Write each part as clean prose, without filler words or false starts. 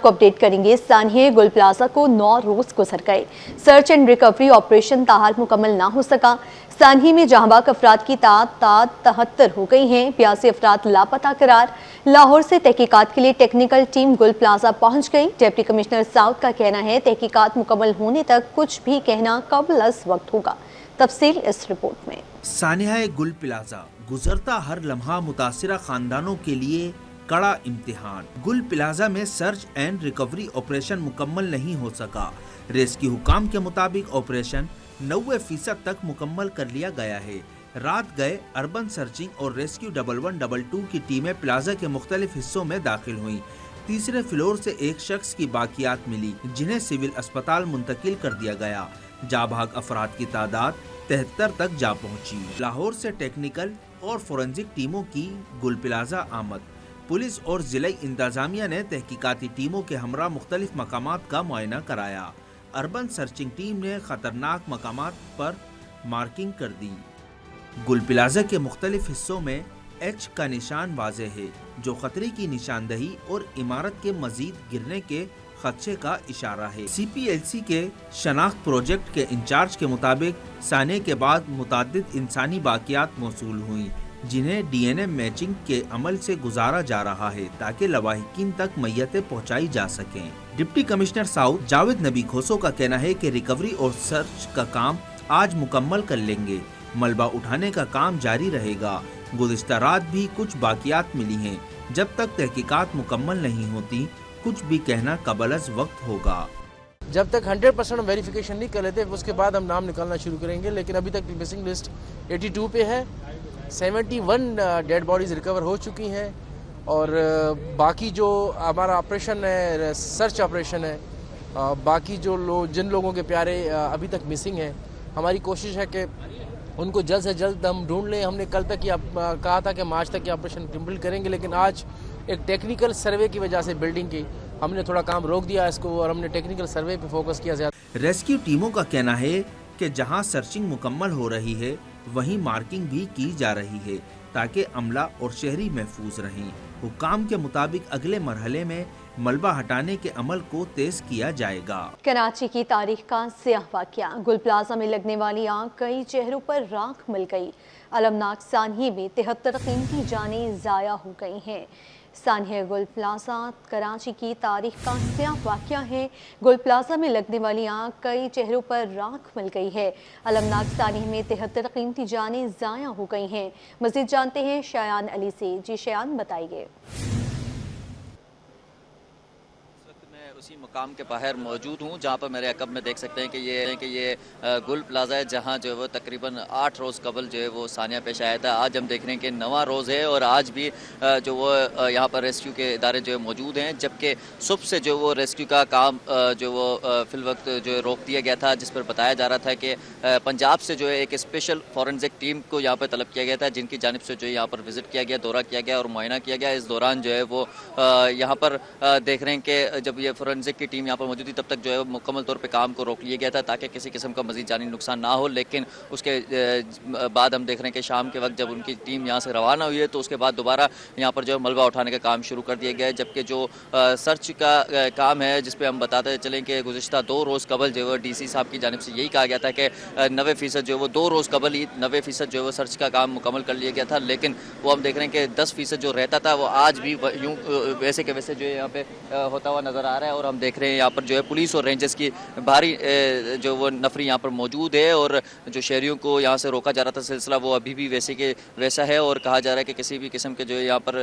آپ کو اپڈیٹ کریں گے۔ سانحہ گل پلازہ کو 9 روز گزر گئے، سرچ اینڈ ریکوری آپریشن تاحال مکمل نہ ہو سکا۔ سانحہ میں جہاں بحق افراد کی تعداد 73 ہو گئی ہیں، 82 افراد لاپتہ قرار۔ لاہور سے تحقیقات کے لیے ٹیکنیکل ٹیم گل پلازہ پہنچ گئی۔ ڈپٹی کمشنر ساؤتھ کا کہنا ہے تحقیقات مکمل ہونے تک کچھ بھی کہنا قبل از وقت ہوگا۔ تفصیل اس رپورٹ میں۔ سانحہ گل پلازہ گزرتا ہر لمحہ متاثرہ خاندانوں کے لیے کڑا امتحان۔ گل پلازہ میں سرچ اینڈ ریکوری آپریشن مکمل نہیں ہو سکا۔ ریسکیو حکام کے مطابق آپریشن 90% تک مکمل کر لیا گیا ہے۔ رات گئے اربن سرچنگ اور ریسکیو 1122 کی ٹیمیں پلازہ کے مختلف حصوں میں داخل ہوئیں۔ تیسرے فلور سے ایک شخص کی باقیات ملی جنہیں سول اسپتال منتقل کر دیا گیا۔ جاں بحق افراد کی تعداد 73 تک جا پہنچی۔ لاہور سے ٹیکنیکل اور فورنزک ٹیموں کی گل پلازہ آمد۔ پولیس اور ضلعی انتظامیہ نے تحقیقاتی ٹیموں کے ہمراہ مختلف مقامات کا معائنہ کرایا۔ اربن سرچنگ ٹیم نے خطرناک مقامات پر مارکنگ کر دی۔ گل پلازہ کے مختلف حصوں میں ایچ کا نشان واضح ہے جو خطرے کی نشاندہی اور عمارت کے مزید گرنے کے خدشے کا اشارہ ہے۔ سی پی ایل سی کے شناخت پروجیکٹ کے انچارج کے مطابق سانحہ کے بعد متعدد انسانی باقیات موصول ہوئیں جنہیں ڈی این اے میچنگ کے عمل سے گزارا جا رہا ہے تاکہ لواحقین تک میتیں پہنچائی جا سکیں۔ ڈپٹی کمشنر ساؤتھ جاوید نبی کھوسو کا کہنا ہے کہ ریکوری اور سرچ کا کام آج مکمل کر لیں گے۔ ملبہ اٹھانے کا کام جاری رہے گا۔ گزشتہ رات بھی کچھ باقیات ملی ہیں۔ جب تک تحقیقات مکمل نہیں ہوتی کچھ بھی کہنا قبل از وقت ہوگا۔ جب تک 100% ویریفیکیشن نہیں کر لیتے اس کے بعد ہم نام نکالنا شروع کریں گے، لیکن ابھی تک مسنگ لسٹ 82 پہ ہے۔ 71 ڈیڈ باڈیز ریکور ہو چکی ہیں اور باقی جو ہمارا آپریشن ہے سرچ آپریشن ہے، باقی جو جن لوگوں کے پیارے ابھی تک مسنگ ہیں، ہماری کوشش ہے کہ ان کو جلد سے جلد ہم ڈھونڈ لیں۔ ہم نے کل تک کہا تھا کہ مارچ تک یہ آپریشن کمپلیٹ کریں گے، لیکن آج ایک ٹیکنیکل سروے کی وجہ سے بلڈنگ کی ہم نے تھوڑا کام روک دیا اس کو اور ہم نے ٹیکنیکل سروے پہ فوکس کیا زیادہ۔ ریسکیو ٹیموں کا کہنا ہے کہ جہاں سرچنگ مکمل ہو رہی ہے وہیں مارکنگ بھی کی جا رہی ہے تاکہ عملہ اور شہری محفوظ رہیں۔ حکام کے مطابق اگلے مرحلے میں ملبہ ہٹانے کے عمل کو تیز کیا جائے گا۔ کراچی کی تاریخ کا سیاہ واقعہ، گل پلازہ میں لگنے والی آگ کئی چہروں پر راکھ مل گئی۔ المناک سانحہ میں 73 قیمتی جانیں ضائع ہو گئی ہیں۔ سانحہ گل پلازہ کراچی کی تاریخ کا سیاہ واقعہ ہے۔ گل پلازہ میں لگنے والی آگ کئی چہروں پر راکھ مل گئی ہے۔ المناک سانحہ میں 73 قیمتی جانیں ضائع ہو گئی ہیں۔ مزید جانتے ہیں شایان علی سے۔ جی شایان بتائیے۔ اسی مقام کے باہر موجود ہوں جہاں پر میرے عقب میں دیکھ سکتے ہیں کہ یہ گل پلازہ ہے جہاں جو ہے وہ تقریباً 8 روز قبل جو ہے وہ سانحہ پیش آیا تھا۔ آج ہم دیکھ رہے ہیں کہ 9واں روز ہے اور آج بھی جو وہ یہاں پر ریسکیو کے ادارے جو ہے موجود ہیں، جبکہ صبح سے جو وہ ریسکیو کا کام جو وہ فی الوقت جو ہے روک دیا گیا تھا، جس پر بتایا جا رہا تھا کہ پنجاب سے جو ہے ایک اسپیشل فورنزک ٹیم کو یہاں پر طلب کیا گیا تھا جن کی جانب سے جو ہے یہاں پر وزٹ کیا گیا، دورہ کیا گیا اور معائنہ کیا گیا۔ اس دوران جو ہے وہ یہاں پر دیکھ رہے ہیں کہ جب یہ فورنزک کی ٹیم یہاں پر موجود تھی تب تک جو ہے مکمل طور پہ کام کو روک لیا گیا تھا تاکہ کسی قسم کا مزید جانی نقصان نہ ہو، لیکن اس کے بعد ہم دیکھ رہے ہیں کہ شام کے وقت جب ان کی ٹیم یہاں سے روانہ ہوئی ہے تو اس کے بعد دوبارہ یہاں پر جو ہے ملبہ اٹھانے کا کام شروع کر دیا گیا ہے، جبکہ جو سرچ کا کام ہے جس پہ ہم بتاتے چلیں کہ گزشتہ 2 روز قبل جو ہے ڈی سی صاحب کی جانب سے یہی کہا گیا تھا کہ 90% جو ہے وہ 2 روز قبل ہی 90% جو ہے وہ سرچ کا کام مکمل کر لیا گیا تھا، لیکن وہ ہم دیکھ رہے ہیں کہ 10% جو رہتا تھا وہ آج بھی یوں ویسے کے ویسے جو ہے یہاں پہ ہوتا ہوا نظر آ رہا ہے۔ اور ہم دیکھ رہے ہیں یہاں پر جو ہے پولیس اور رینجرز کی بھاری جو وہ نفری یہاں پر موجود ہے اور جو شہریوں کو یہاں سے روکا جا رہا تھا سلسلہ وہ ابھی بھی ویسے کے ویسا ہے اور کہا جا رہا ہے کہ کسی بھی قسم کے جو ہے یہاں پر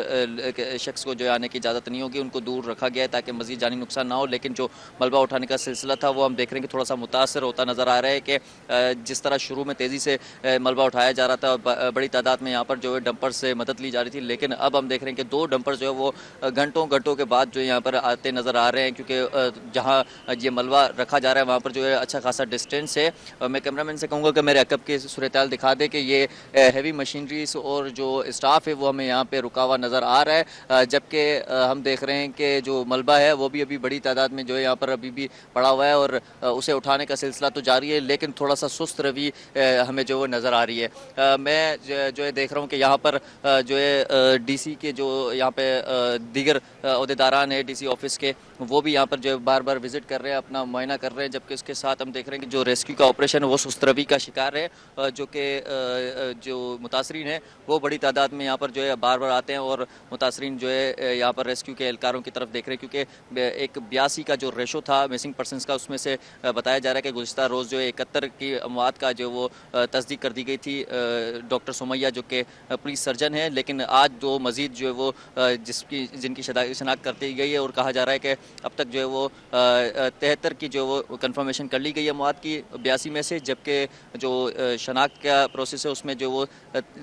شخص کو جو ہے آنے کی اجازت نہیں ہوگی، ان کو دور رکھا گیا ہے تاکہ مزید جانی نقصان نہ ہو۔ لیکن جو ملبہ اٹھانے کا سلسلہ تھا وہ ہم دیکھ رہے ہیں کہ تھوڑا سا متاثر ہوتا نظر آ رہا ہے کہ جس طرح شروع میں تیزی سے ملبہ اٹھایا جا رہا تھا، بڑی تعداد میں یہاں پر جو ہے ڈمپر سے مدد لی جا رہی تھی، لیکن اب ہم دیکھ رہے ہیں کہ 2 ڈمپر جو ہے وہ گھنٹوں کے بعد جو یہاں پر آتے نظر آ رہے ہیں، کیونکہ جہاں یہ ملبہ رکھا جا رہا ہے وہاں پر جو ہے اچھا خاصا ڈسٹینس ہے۔ میں کیمرہ مین سے کہوں گا کہ میرے عقب کی صورتحال دکھا دے کہ یہ ہیوی مشینریز اور جو اسٹاف ہے وہ ہمیں یہاں پہ رکا ہوا نظر آ رہا ہے، جبکہ ہم دیکھ رہے ہیں کہ جو ملبہ ہے وہ بھی ابھی بڑی تعداد میں جو ہے یہاں پر ابھی بھی پڑا ہوا ہے اور اسے اٹھانے کا سلسلہ تو جاری ہے، لیکن تھوڑا سا سست روی ہمیں جو وہ نظر آ رہی ہے۔ میں جو ہے دیکھ رہا ہوں کہ یہاں پر جو ہے ڈی سی کے جو یہاں پہ دیگر عہدیداران ہیں ڈی سی آفس کے وہ بھی یہاں پر جو ہے بار بار وزٹ کر رہے ہیں, اپنا معائنہ کر رہے ہیں, جبکہ اس کے ساتھ ہم دیکھ رہے ہیں کہ جو ریسکیو کا آپریشن ہے وہ سست روی کا شکار ہے, جو کہ جو متاثرین ہیں وہ بڑی تعداد میں یہاں پر جو ہے بار بار آتے ہیں اور متاثرین جو ہے یہاں پر ریسکیو کے اہلکاروں کی طرف دیکھ رہے ہیں, کیونکہ ایک 82 کا جو ریشو تھا مسنگ پرسنس کا, اس میں سے بتایا جا رہا ہے کہ گزشتہ روز جو ہے 71 کی اموات کا جو وہ تصدیق کر دی گئی تھی ڈاکٹر سمیہ جو کہ پولیس سرجن ہے, لیکن آج دو مزید جو ہے وہ جن کی شناخت کر دی گئی ہے, اور کہا جا رہا ہے کہ اب تک جو ہے وہ 73 کی جو وہ کنفرمیشن کر لی گئی ہے اموات کی 82 میں سے, جبکہ جو شناخت کا پروسیس ہے اس میں جو وہ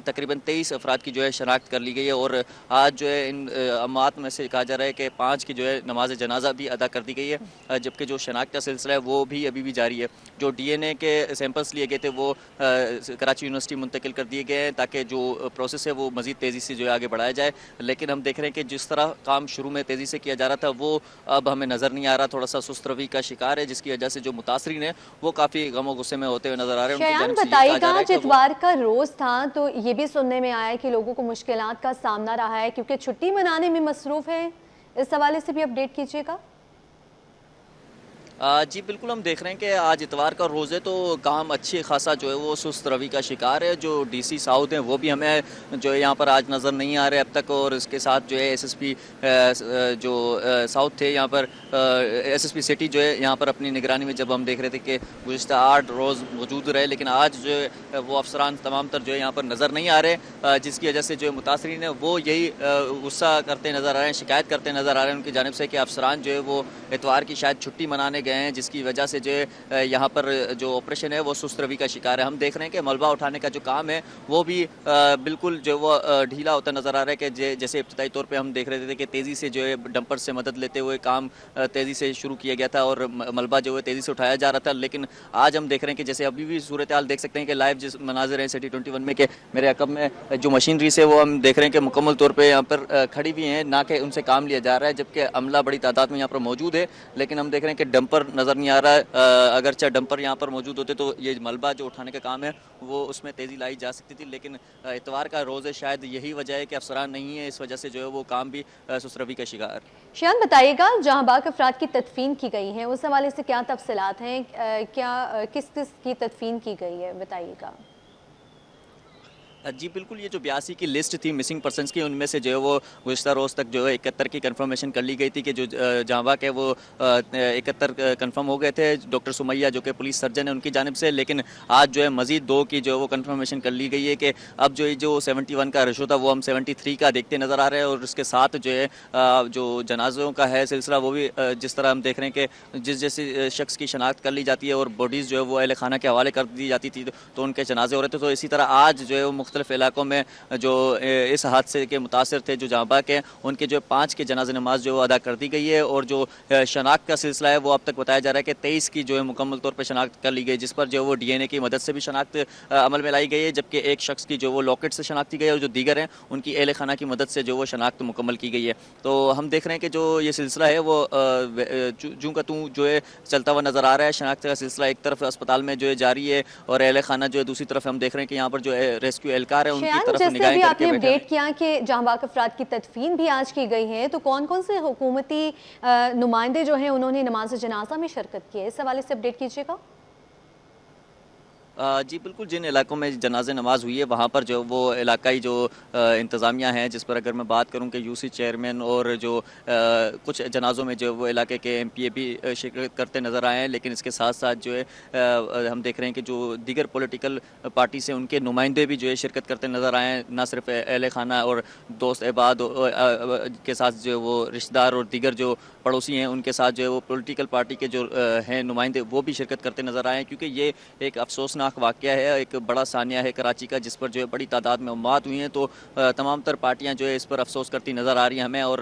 تقریباً 23 افراد کی جو ہے شناخت کر لی گئی ہے, اور آج جو ہے ان اموات میں سے کہا جا رہا ہے کہ 5 کی جو ہے نماز جنازہ بھی ادا کر دی گئی ہے, جبکہ جو شناخت کا سلسلہ ہے وہ بھی ابھی بھی جاری ہے. جو ڈی این اے کے سیمپلس لیے گئے تھے وہ کراچی یونیورسٹی منتقل کر دیے گئے ہیں تاکہ جو پروسیس ہے وہ مزید تیزی سے جو ہے آگے بڑھایا جائے, لیکن ہم دیکھ رہے ہیں کہ جس طرح کام شروع میں تیزی سے کیا جا رہا تھا وہ اب ہمیں نظر نہیں آ رہا, تھوڑا سا سست روی کا شکار ہے, جس کی وجہ سے جو متاثرین ہیں وہ کافی غم و غصے میں ہوتے ہوئے نظر آ رہے ہیں. شایان بتائیے گا, اتوار کا روز تھا تو یہ بھی سننے میں آیا ہے کہ لوگوں کو مشکلات کا سامنا رہا ہے کیونکہ چھٹی منانے میں مصروف ہے, اس حوالے سے بھی اپڈیٹ کیجیے گا. جی بالکل, ہم دیکھ رہے ہیں کہ آج اتوار کا روز ہے تو کام اچھی خاصا جو ہے وہ سست روی کا شکار ہے. جو ڈی سی ساؤتھ ہیں وہ بھی ہمیں جو ہے یہاں پر آج نظر نہیں آ رہے اب تک, اور اس کے ساتھ جو ہے ایس ایس پی جو ساؤتھ تھے یہاں پر ایس ایس پی سٹی جو ہے یہاں پر اپنی نگرانی میں جب ہم دیکھ رہے تھے کہ گزشتہ 8 روز موجود رہے, لیکن آج جو ہے وہ افسران تمام تر جو ہے یہاں پر نظر نہیں آ رہے, جس کی وجہ سے جو متاثرین ہیں وہ یہی غصہ کرتے نظر آ رہے ہیں, شکایت کرتے نظر آ رہے ہیں ان کی جانب سے کہ افسران جو ہے وہ اتوار کی شاید چھٹی منانے گئے ہیں, جس کی وجہ سے جو ہے یہاں پر جو آپریشن ہے وہ سست روی کا شکار ہے. ہم دیکھ رہے ہیں کہ ملبہ اٹھانے کا جو کام ہے وہ بھی بالکل جو وہ ڈھیلا ہوتا نظر آ رہا ہے, کہ جیسے ابتدائی طور پہ ہم دیکھ رہے تھے کہ تیزی سے جو ہے ڈمپر سے مدد لیتے ہوئے کام تیزی سے شروع کیا گیا تھا اور ملبہ جو ہے تیزی سے اٹھایا جا رہا تھا, لیکن آج ہم دیکھ رہے ہیں کہ جیسے ابھی بھی صورتحال دیکھ سکتے ہیں کہ لائیو جس مناظر ہیں سٹی 21 میں, کہ میرے عقب میں جو مشینری سے وہ ہم دیکھ رہے ہیں کہ مکمل طور پہ یہاں پر کھڑی ہوئی ہیں, نہ کہ ان سے کام لیا جا رہا ہے, جبکہ عملہ بڑی تعداد میں یہاں پر موجود ہے, لیکن ہم دیکھ رہے ہیں کہ ڈمپر نظر نہیں آ رہا ہے. اگرچہ ڈمپر یہاں پر موجود ہوتے تو یہ ملبہ جو اٹھانے کا کام ہے وہ اس میں تیزی لائی جا سکتی تھی, لیکن اتوار کا روز ہے, شاید یہی وجہ ہے کہ افسران نہیں ہے, اس وجہ سے جو ہے وہ کام بھی سست روی کا شکار. شایان بتائیے گا, جہاں باق افراد کی تدفین کی گئی ہیں اس حوالے سے کیا تفصیلات ہیں, کیا کس کی تدفین کی گئی ہے, بتائیے گا. جی بالکل, یہ جو 82 کی لسٹ تھی مسنگ پرسنس کی, ان میں سے جو ہے وہ گزشتہ روز تک جو ہے 71 کی کنفرمیشن کر لی گئی تھی کہ جو جہاں باق ہے وہ 71 کنفرم ہو گئے تھے ڈاکٹر سمیہ جو کہ پولیس سرجن ہے ان کی جانب سے, لیکن آج جو ہے مزید 2 کی جو ہے وہ کنفرمیشن کر لی گئی ہے کہ اب جو 71 کا ریشو تھا وہ ہم 73 کا دیکھتے نظر آ رہے ہیں, اور اس کے ساتھ جو ہے جو جنازوں کا ہے سلسلہ وہ بھی جس طرح ہم دیکھ رہے ہیں کہ جس جیسے شخص کی شناخت کر لی جاتی ہے اور باڈیز جو ہے وہ اہل خانہ کے حوالے کر دی جاتی تھی تو ان کے جنازے ہو رہے تھے, تو اسی طرح آج جو ہے وہ مختلف علاقوں میں جو اس حادثے کے متاثر تھے جو جہاں باق ہیں ان کے جو 5 کے جنازہ نماز جو ادا کر دی گئی ہے, اور جو شناخت کا سلسلہ ہے وہ اب تک بتایا جا رہا ہے کہ 23 کی جو ہے مکمل طور پہ شناخت کر لی گئی, جس پر جو وہ ڈی این اے کی مدد سے بھی شناخت عمل میں لائی گئی ہے, جبکہ ایک شخص کی جو وہ لاکٹ سے شناخت کی گئی ہے اور جو دیگر ہیں ان کی اہل خانہ کی مدد سے جو وہ شناخت مکمل کی گئی ہے. تو ہم دیکھ رہے ہیں کہ جو یہ سلسلہ ہے وہ جوں کا توں جو ہے چلتا ہوا نظر آ رہا ہے. شناخت کا سلسلہ ایک طرف اسپتال میں جو ہے جاری ہے اور اہل خانہ جو ہے دوسری طرف ہم دیکھ رہے ہیں کہ یہاں پر جو ریسکیو اہلکار ہے ان کی طرف جیسے بھی آپ نے اپڈیٹ کیا کہ جہاں باق افراد کی تدفین بھی آج کی گئی ہے, تو کون کون سے حکومتی نمائندے جو ہیں انہوں نے نماز جنازہ میں شرکت کی ہے, اس حوالے سے اپڈیٹ کیجیے گا. جی بالکل, جن علاقوں میں جنازہ نماز ہوئی ہے وہاں پر جو وہ علاقائی جو انتظامیہ ہیں, جس پر اگر میں بات کروں کہ یو سی چیئرمین اور جو کچھ جنازوں میں جو وہ علاقے کے ایم پی اے بھی شرکت کرتے نظر آئے ہیں, لیکن اس کے ساتھ ساتھ جو ہے ہم دیکھ رہے ہیں کہ جو دیگر پولیٹیکل پارٹی سے ان کے نمائندے بھی جو ہے شرکت کرتے نظر آئے ہیں, نہ صرف اہل خانہ اور دوست احباب کے ساتھ جو وہ رشتہ دار اور دیگر جو پڑوسی ہیں ان کے ساتھ جو ہے وہ پولیٹیکل پارٹی کے جو ہیں نمائندے وہ بھی شرکت کرتے نظر آئے ہیں, کیونکہ یہ ایک افسوسناک واقعہ ہے, ایک بڑا ثانیہ ہے کراچی کا جس پر جو ہے بڑی تعداد میں اموات ہوئی ہیں. تو تمام تر پارٹیاں جو ہے اس پر افسوس کرتی نظر آ رہی ہیں ہمیں, اور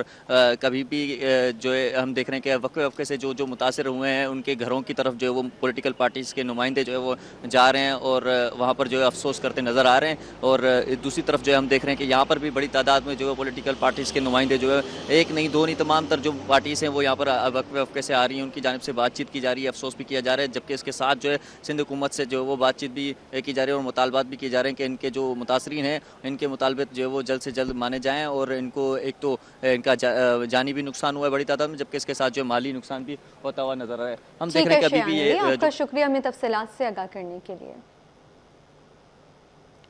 کبھی بھی جو ہے ہم دیکھ رہے ہیں کہ وقفے وقفے سے جو متاثر ہوئے ہیں ان کے گھروں کی طرف جو ہے وہ پولیٹیکل پارٹیز کے نمائندے جو ہے وہ جا رہے ہیں اور وہاں پر جو ہے افسوس کرتے نظر آ رہے ہیں. اور دوسری طرف جو ہے ہم دیکھ رہے ہیں کہ یہاں پر بھی بڑی تعداد میں جو ہے پولیٹیکل پارٹیز کے نمائندے جو ہے ایک نہیں دو نہیں تمام تر جو پارٹیز ہیں وہ یہاں پر وقفے وقفے سے آ رہی ہیں, ان کی جانب سے بات چیت کی جا رہی ہے, افسوس بھی کیا جا رہا ہے, جبکہ اس کے ساتھ جو ہے سندھ حکومت سے جو وہ بات بات چیت بھی کی جا رہی ہے اور مطالبات بھی کیے جا رہے ہیں کہ ان کے جو متاثرین ہیں ان کے مطالبات جو ہے وہ جلد سے جلد مانے جائیں، اور ان کو ایک تو ان کا جانی بھی نقصان ہوا ہے بڑی تعداد میں، جبکہ اس کے ساتھ جو مالی نقصان بھی ہوتا ہوا نظر آ رہا ہے۔ ہم دیکھ رہے ہیں کہ ابھی بھی یہ آپ کا شکریہ ہمیں تفصیلات سے آگاہ کرنے کے لیے۔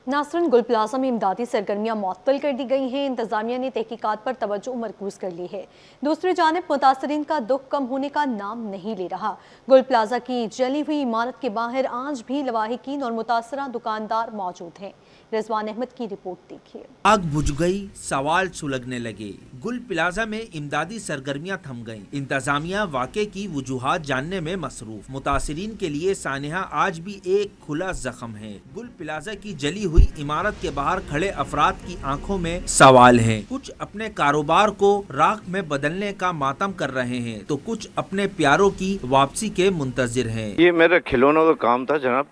ناصرین، گل پلازہ میں امدادی سرگرمیاں معطل کر دی گئی ہیں، انتظامیہ نے تحقیقات پر توجہ مرکوز کر لی ہے۔ دوسری جانب متاثرین کا دکھ کم ہونے کا نام نہیں لے رہا۔ گل پلازہ کی جلی ہوئی عمارت کے باہر آج بھی لواحقین اور متاثرہ دکاندار موجود ہیں۔ رضوان احمد کی رپورٹ دیکھیے۔ آگ بجھ گئی، سوال سلگنے لگے، گل پلازہ میں امدادی سرگرمیاں تھم گئیں، انتظامیہ واقعے کی وجوہات جاننے میں مصروف۔ متاثرین کے لیے سانحہ آج بھی ایک کھلا زخم ہے۔ گل پلازہ کی جلی ہوئی عمارت کے باہر کھڑے افراد کی آنکھوں میں سوال ہیں، کچھ اپنے کاروبار کو راکھ میں بدلنے کا ماتم کر رہے ہیں تو کچھ اپنے پیاروں کی واپسی کے منتظر ہیں۔ یہ میرا کھلونوں کا کام تھا جناب،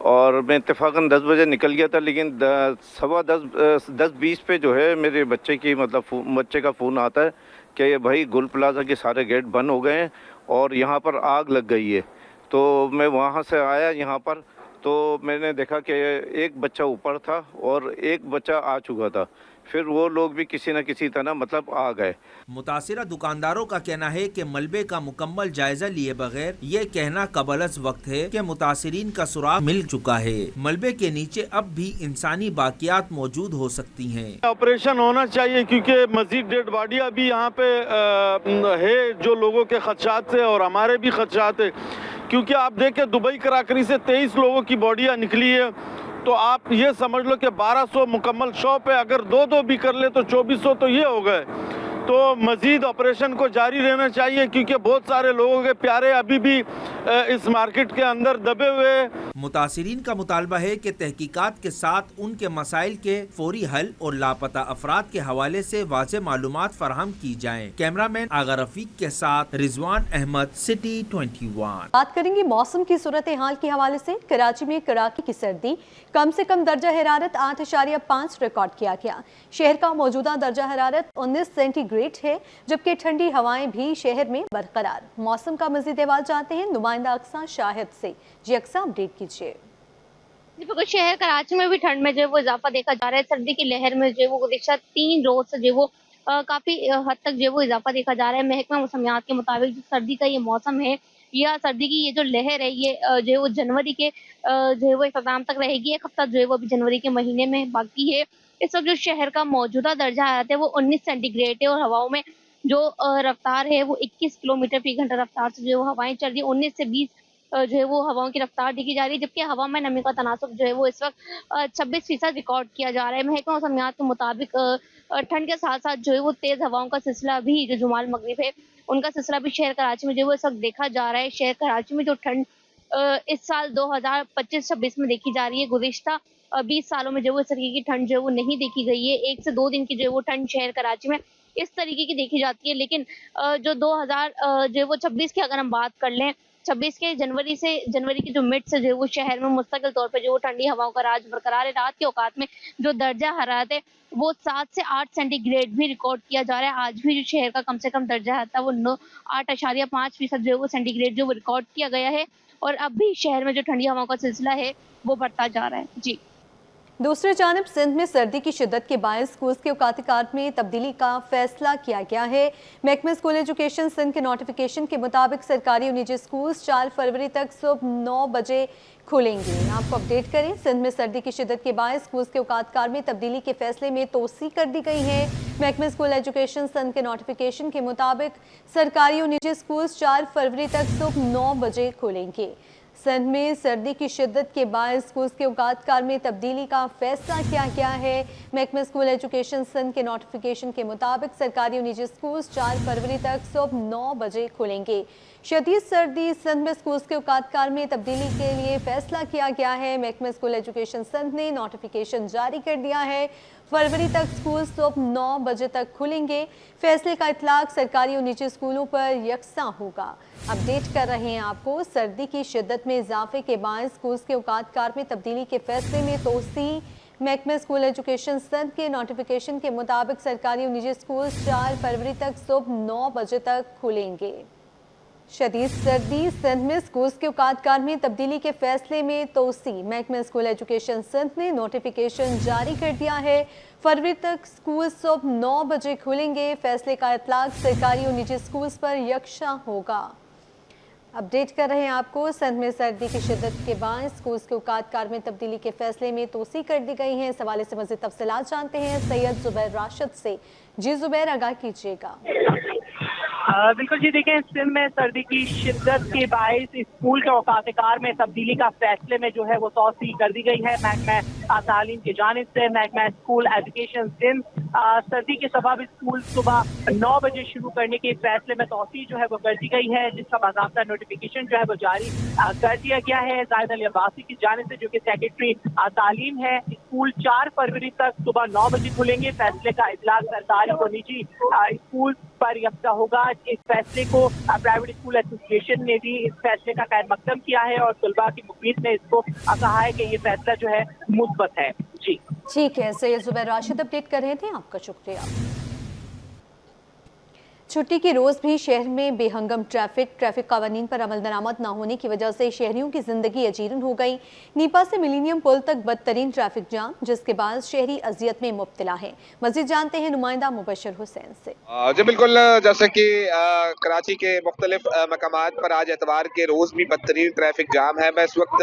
اور میں اتفاقاً 10 بجے نکل گیا تھا، لیکن 10:20 پہ جو ہے میرے بچے کا فون آتا ہے کہ بھائی گل پلازہ کے سارے گیٹ بند ہو گئے ہیں اور یہاں پر آگ لگ گئی ہے۔ تو میں وہاں سے آیا یہاں پر، تو میں نے دیکھا کہ ایک بچہ اوپر تھا اور ایک بچہ آ چکا تھا، پھر وہ لوگ بھی کسی نہ کسی طرح آ گئے۔ متاثرہ دکانداروں کا کہنا ہے کہ ملبے کا مکمل جائزہ لیے بغیر یہ کہنا قبل از وقت ہے کہ متاثرین کا سراغ مل چکا ہے۔ ملبے کے نیچے اب بھی انسانی باقیات موجود ہو سکتی ہیں۔ آپریشن ہونا چاہیے کیونکہ مزید ڈیڈ باڈیاں بھی یہاں پہ ہے، جو لوگوں کے خدشات سے اور ہمارے بھی خدشات ہے، کیونکہ آپ دیکھیں دبئی کراکری سے 23 لوگوں کی باڈیاں نکلی ہے، تو آپ یہ سمجھ لو کہ 1200 مکمل شاپ ہے، اگر دو بھی کر لے تو 2400 تو یہ ہو گئے۔ تو مزید آپریشن کو جاری رہنا چاہیے کیونکہ بہت سارے لوگوں کے پیارے ابھی بھی اس مارکیٹ کے اندر دبے ہوئے۔ متاثرین کا مطالبہ ہے کہ تحقیقات کے ساتھ ان کے مسائل کے فوری حل اور لاپتہ افراد کے حوالے سے واضح معلومات فراہم کی جائیں۔ کیمرہ مین آغا رفیق کے ساتھ رضوان احمد، سٹی 21۔ بات کریں گے موسم کی صورتحال کے حوالے سے۔ کراچی میں کڑاکے کی سردی، کم سے کم درجہ حرارت 8.5 ریکارڈ کیا گیا۔ شہر کا موجودہ درجہ حرارت 19 سینٹی گریڈ ہے، جبکہ ٹھنڈی ہوائیں بھی شہر میں برقرار۔ موسم کا مزید احوال جانتے ہیں نمائندہ اقصیٰ شاہد سے۔ جی اقصیٰ، اپڈیٹ کیجیے۔ جی بالکل، شہر کراچی میں بھی ٹھنڈ میں جو ہے وہ اضافہ دیکھا جا رہا ہے۔ سردی کی لہر میں جو ہے وہ گزشتہ 3 روز سے جو ہے وہ کافی حد تک جو ہے وہ اضافہ دیکھا جا رہا ہے۔ محکمہ موسمیات کے مطابق جو سردی کا یہ موسم ہے یا سردی کی یہ جو لہر ہے، یہ جو ہے وہ جنوری کے جو ہے وہ اختتام تک رہے گی۔ ایک ہفتہ جو ہے وہ ابھی جنوری کے مہینے میں باقی ہے۔ اس وقت جو شہر کا موجودہ درجہ حرارت ہے وہ 19 سینٹی گریڈ ہے، اور ہواؤں میں جو رفتار ہے وہ 21 کلومیٹر فی گھنٹہ رفتار سے جو ہے وہ ہوائیں چل رہی ہیں۔ 19 سے 20 جو ہے وہ ہواؤں کی رفتار دیکھی جا رہی ہے، جبکہ ہوا میں نمی کا تناسب جو ہے وہ اس وقت 26% ریکارڈ کیا جا رہا ہے۔ محکمہ موسمیات کے مطابق ٹھنڈ کے ساتھ ساتھ جو ہے وہ تیز ہواؤں کا سلسلہ بھی، جو جمال مغرب ہے ان کا سلسلہ بھی شہر کراچی میں جو ہے وہ اس وقت دیکھا جا رہا ہے۔ شہر کراچی میں جو ٹھنڈ اس سال 2025-26 میں دیکھی جا رہی ہے، گزشتہ 20 سالوں میں جو ہے اس طریقے کی ٹھنڈ جو ہے وہ نہیں دیکھی گئی ہے۔ 1 سے 2 دن کی جو ہے وہ ٹھنڈ شہر کراچی میں اس طریقے کی دیکھی جاتی ہے، لیکن جو 2026 کی اگر ہم بات کر لیں، 26 کے جنوری کی جو مڈ سے جو ہے وہ شہر میں مستقل طور پہ جو وہ ٹھنڈی ہواؤں کا راج برقرار ہے۔ رات کے اوقات میں جو درجہ حرارت ہے وہ 7 سے 8 سینٹی گریڈ بھی ریکارڈ کیا جا رہا ہے۔ آج بھی جو شہر کا کم سے کم درجہ حرارت تھا وہ 8.5% جو ہے وہ سینٹی گریڈ جو وہ ریکارڈ کیا گیا ہے، اور اب بھی شہر میں جو ٹھنڈی ہواؤں کا سلسلہ ہے وہ بڑھتا جا رہا ہے۔ جی دوسری جانب سندھ میں سردی کی شدت کے باعث اسکولز کے اوقات کار میں تبدیلی کا فیصلہ کیا گیا ہے۔ محکمہ اسکول ایجوکیشن سندھ کے نوٹیفیکیشن کے مطابق سرکاری اور نجی اسکولز 4 فروری تک صبح 9 بجے کھولیں گے۔ آپ کو اپڈیٹ کریں، سندھ میں سردی کی شدت کے باعث اسکولز کے اوقات کار میں تبدیلی کے فیصلے میں توسیع کر دی گئی ہے۔ محکمہ اسکول ایجوکیشن سندھ کے نوٹیفیکیشن کے مطابق سرکاری اور نجی اسکولز 4 فروری تک صبح 9 بجے کھولیں گے۔ سندھ میں سردی کی شدت کے باعث اسکولز کے اوقات کار میں تبدیلی کا فیصلہ کیا گیا ہے۔ محکمہ اسکول ایجوکیشن سندھ کے نوٹیفیکیشن کے مطابق سرکاری اور نجی اسکولز 4 فروری تک صبح 9 بجے کھولیں گے۔ شدید سردی سندھ میں اسکولز کے اوقات کار میں تبدیلی کے لیے فیصلہ کیا گیا ہے۔ محکمہ اسکول ایجوکیشن سندھ نے نوٹیفیکیشن جاری کر دیا ہے۔ فروری تک اسکول صبح 9 بجے تک کھلیں گے۔ فیصلے کا اطلاق سرکاری اور نجی اسکولوں پر یکساں ہوگا۔ اپڈیٹ کر رہے ہیں آپ کو، سردی کی شدت میں اضافے کے باعث اسکولز کے اوقات کار میں تبدیلی کے فیصلے میں توسیع۔ محکمہ اسکول ایجوکیشن سندھ کے نوٹیفیکیشن کے مطابق سرکاری اور نجی اسکولز 4 فروری تک صبح 9 بجے تک کھلیں گے۔ شدید سردی، سندھ میں اسکولز کے اوقات کار میں تبدیلی کے فیصلے میں توسیع۔ محکمہ اسکول ایجوکیشن سندھ نے نوٹیفیکیشن جاری کر دیا ہے۔ فروری تک اسکول صبح 9 بجے کھلیں گے۔ فیصلے کا اطلاق سرکاری اور نجی اسکولز پر یکساں ہوگا۔ اپڈیٹ کر رہے ہیں آپ کو، سندھ میں سردی کی شدت کے باعث اسکولز کے اوقات کار میں تبدیلی کے فیصلے میں توسیع کر دی گئی ہیں۔ اس حوالے سے مزید تفصیلات جانتے ہیں سید زبیر راشد سے۔ جی زبیر، آگاہ کیجیے گا۔ بالکل جی، دیکھیں سندھ میں سردی کی شدت کے باعث اسکول کے اوقات کار میں تبدیلی کا فیصلے میں جو ہے وہ توسیع کر دی گئی ہے۔ محکمہ تعلیم کی جانب سے محکمہ اسکول ایجوکیشن سندھ سردی کے سبب اسکول صبح 9 بجے شروع کرنے کے فیصلے میں توسیع جو ہے وہ کر دی گئی ہے، جس کا باضابطہ نوٹیفیکیشن جو ہے وہ جاری کر دیا گیا ہے۔ زاہد علی عباسی کی جانب سے، جو کہ سیکرٹری تعلیم ہے، اسکول 4 فروری تک صبح 9 بجے کھلیں گے۔ فیصلے کا اطلاق سرکاری اور نجی اسکول پر یکساں ہوگا۔ اس فیصلے کو پرائیویٹ اسکول ایسوسیشن نے بھی اس فیصلے کا خیر مقدم کیا ہے اور طلباء کی مفید نے اس کو کہا ہے کہ یہ فیصلہ جو ہے مثبت ہے۔ جی ٹھیک ہے، سید زبیر راشد اپڈیٹ کر رہے تھے، آپ کا شکریہ۔ چھٹی کے روز بھی شہر میں بے ہنگم ٹریفک قوانین پر عمل درآمد نہ ہونے کی وجہ سے شہریوں کی زندگی اجیرن ہو گئی۔ نیپا سے ملینیم پل تک بدترین ٹریفک جام، جس کے بعد شہری اذیت میں مبتلا ہیں۔ مزید جانتے ہیں نمائندہ مبشر حسین سے۔ جی بالکل، جیسے کہ کراچی کے مختلف مقامات پر آج اتوار کے روز بھی بدترین ٹریفک جام ہے۔ میں اس وقت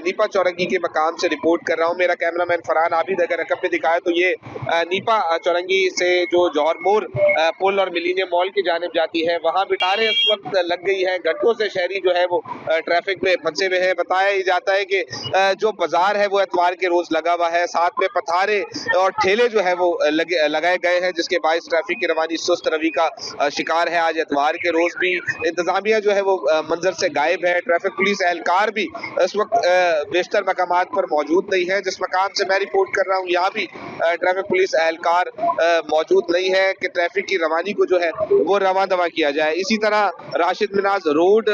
نیپا چورنگی کے مقام سے رپورٹ کر رہا ہوں۔ میرا کیمرہ مین فرحان عابد اگر رقم پہ دکھائے تو یہ نیپا چورنگی سے جو جوہر مور پل اور ملینیم مال کی جانب جاتی ہے، وہاں بھی کاریں اس وقت لگ گئی ہیں۔ گھنٹوں سے شہری جو ہے وہ ٹریفک میں پھنسے ہوئے ہیں۔ بتایا جاتا ہے کہ جو بازار ہے وہ اتوار کے روز لگا ہوا ہے، ساتھ میں پتھارے اور ٹھیلے جو ہے وہ لگائے گئے ہیں، جس کے باعث ٹریفک کی روانی سست روی کا شکار ہے۔ آج اتوار کے روز بھی انتظامیہ جو ہے وہ منظر سے غائب ہے۔ ٹریفک پولیس اہلکار بھی اس وقت بیشتر مقامات پر موجود نہیں ہے۔ جس مقام سے میں رپورٹ کر رہا ہوں یہاں بھی ٹریفک پولیس اہلکار موجود نہیں ہے کہ ٹریفک کی روانی کو جو ہے وہ رواں دواں کیا جائے۔ اسی طرح راشد مناز روڈ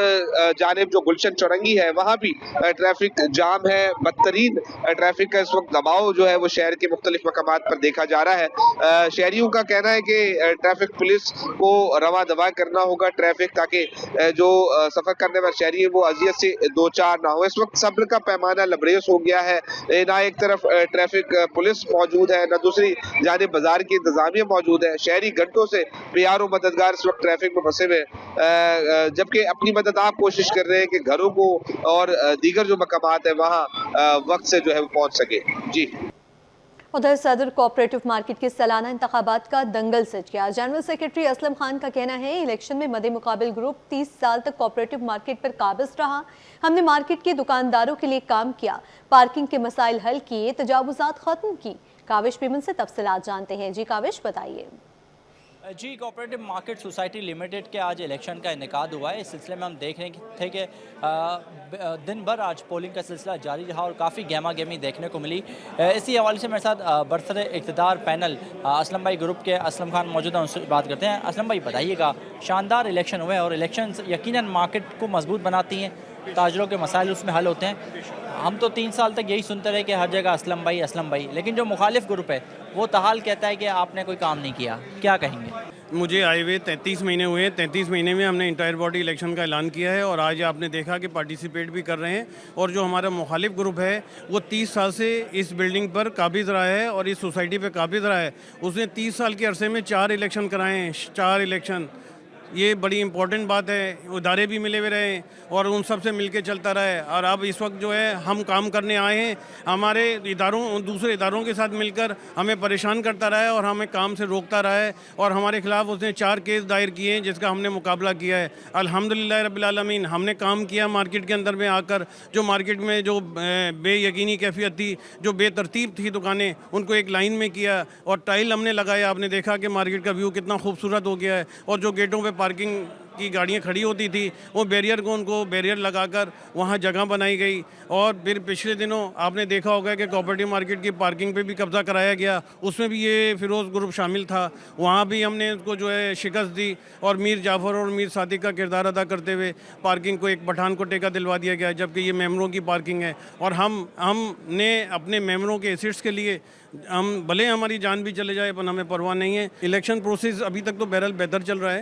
جانب جو گلشن چورنگی ہے وہاں بھی ٹریفک جام ہے۔ بدترین ٹریفک کا اس وقت دباؤ جو ہے وہ شہر کے مختلف مقامات پر دیکھا جا رہا ہے۔ شہریوں کا کہنا ہے کہ ٹریفک پولیس کو رواں دواں کرنا ہوگا ٹریفک، تاکہ جو سفر کرنے والے شہری ہیں وہ اذیت سے دو چار نہ ہو۔ اس وقت صبر کا پیمانہ لبریز ہو گیا ہے، نہ ایک طرف ٹریفک پولیس موجود ہے، نہ دوسری جانب بازار کی انتظامیہ موجود ہے۔ شہری گھنٹوں سے بیار و مددگار اس وقت ٹریفک میں پھنسے ہوئے، جبکہ اپنی مدد آپ کوشش کر رہے ہیں کہ گھروں کو اور دیگر جو مقامات ہیں وہاں وقت سے جو ہے وہ پہنچ سکے۔ جی ادھر صدر کوآپریٹو مارکیٹ کے سالانہ انتخابات کا دنگل سج گیا۔ جنرل سیکرٹری اسلم خان کا کہنا ہے الیکشن میں مد مقابل گروپ 30 سال تک کوآپریٹو مارکیٹ پر قابض رہا۔ ہم نے مارکیٹ کے دکانداروں کے لیے کام کیا، پارکنگ کے مسائل حل کیے، تجاوزات ختم کی۔ کاوش بیمن سے تفصیلات جانتے ہیں۔ جی کاوش، بتائیے۔ جی، کوآپریٹو مارکیٹ سوسائٹی لمیٹڈ کے آج الیکشن کا انعقاد ہوا ہے۔ اس سلسلے میں ہم دیکھ رہے تھے کہ دن بھر آج پولنگ کا سلسلہ جاری رہا اور کافی گہما گہمی دیکھنے کو ملی۔ اسی حوالے سے میرے ساتھ برسر اقتدار پینل اسلم بھائی گروپ کے اسلم خان موجود ہیں، ان سے بات کرتے ہیں۔ اسلم بھائی بتائیے گا، شاندار الیکشن ہوئے اور الیکشن یقیناً مارکیٹ کو مضبوط بناتی ہیں، تاجروں کے مسائل اس میں حل ہوتے ہیں۔ ہم تو 3 سال تک یہی سنتے رہے کہ ہر جگہ اسلم بھائی، لیکن جو مخالف گروپ ہے وہ تاحال کہتا ہے کہ آپ نے کوئی کام نہیں کیا، کیا کہیں گے؟ مجھے آئے ہوئے 33 مہینے ہوئے ہیں۔ 33 مہینے میں ہم نے انٹائر باڈی الیکشن کا اعلان کیا ہے اور آج آپ نے دیکھا کہ پارٹیسپیٹ بھی کر رہے ہیں، اور جو ہمارا مخالف گروپ ہے وہ 30 سال سے اس بلڈنگ پر قابض رہا ہے اور اس سوسائٹی پہ قابض رہا ہے۔ اس نے 30 سال کے عرصے میں 4 الیکشن کرائے ہیں، 4 الیکشن۔ یہ بڑی امپورٹنٹ بات ہے، ادارے بھی ملے ہوئے رہے اور ان سب سے مل کے چلتا رہا ہے۔ اور اب اس وقت جو ہے ہم کام کرنے آئے ہیں، ہمارے اداروں دوسرے اداروں کے ساتھ مل کر ہمیں پریشان کرتا رہا ہے اور ہمیں کام سے روکتا رہا ہے، اور ہمارے خلاف اس نے 4 کیس دائر کیے ہیں جس کا ہم نے مقابلہ کیا ہے۔ الحمدللہ رب العالمین ہم نے کام کیا مارکیٹ کے اندر میں آ کر۔ جو مارکیٹ میں جو بے یقینی کیفیت تھی، جو بے ترتیب تھی دکانیں، ان کو ایک لائن میں کیا اور ٹائل ہم نے لگایا۔ آپ نے دیکھا کہ مارکیٹ کا ویو کتنا خوبصورت ہو گیا ہے، اور جو گیٹوں پہ پارکنگ کی گاڑیاں کھڑی ہوتی تھی وہ ان کو بیریئر لگا کر وہاں جگہ بنائی گئی۔ اور پھر پچھلے دنوں آپ نے دیکھا ہوگا کہ کوآپریٹو مارکیٹ کی پارکنگ پہ بھی قبضہ کرایا گیا، اس میں بھی یہ فیروز گروپ شامل تھا، وہاں بھی ہم نے اس کو جو ہے شکست دی، اور میر جعفر اور میر صادق کا کردار ادا کرتے ہوئے پارکنگ کو ایک پٹھان کو ٹیکہ دلوا دیا گیا، جبکہ یہ ممبروں کی پارکنگ ہے۔ اور ہم نے اپنے ممبروں کے ایسٹس کے لیے بھلے ہماری جان بھی چلے جائے پر ہمیں پرواہ نہیں ہے۔ الیکشن پروسیس ابھی تک تو بہرحال بہتر چل رہا ہے،